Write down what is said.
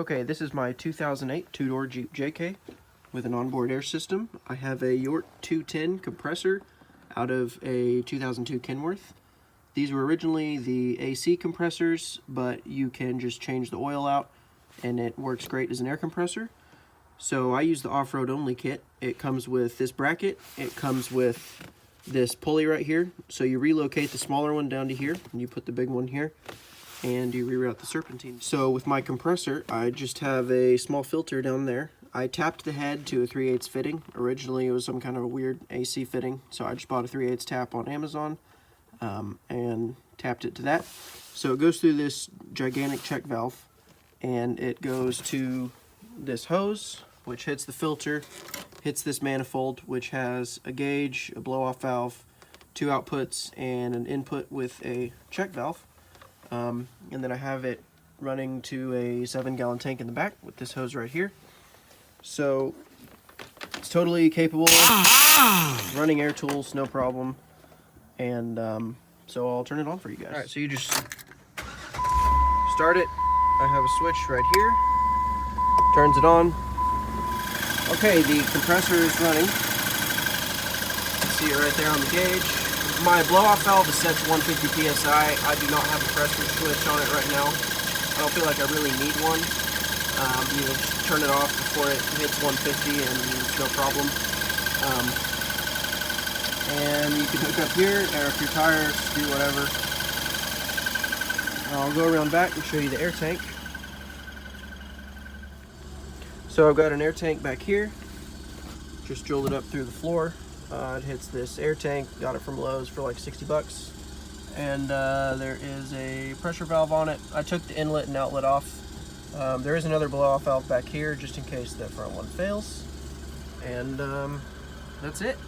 Okay, this is my 2008 two-door Jeep JK with an onboard air system. I have a York 210 compressor out of a 2002 Kenworth. These were originally the AC compressors, but you can just change the oil out and it works great as an air compressor. So I use the Offroadonly kit. It comes with this bracket, it comes with this pulley right here. So you relocate the smaller one down to here and you put the big one here and you reroute the serpentine. So with my compressor, I just have a small filter down there. I tapped the head to a 3/8 fitting. Originally it was some kind of a weird AC fitting, so I just bought a 3/8 tap on Amazon and tapped it to that. So it goes through this gigantic check valve and it goes to this hose, which hits the filter, hits this manifold, which has a gauge, a blow-off valve, 2 outputs, and an input with a check valve. And then I have it running to a 7-gallon tank in the back with this hose right here. So it's totally capable of running air tools, no problem. And so I'll turn it on for you guys. All right, so you just start it. I have a switch right here. Turns it on. Okay, the compressor is running. See it right there on the gauge. My blow-off valve is set to 150 psi. I do not have a pressure switch on it right now. I don't feel like I really need one. You know, just turn it off before it hits 150 and it's no problem. And you can hook up here, air up your tires, do whatever. I'll go around back and show you the air tank. So I've got an air tank back here. Just drilled it up through the floor. It hits this air tank, got it from Lowe's for like 60 bucks. And there is a pressure valve on it. I took the inlet and outlet off. There is another blow-off valve back here just in case the front one fails. And that's it.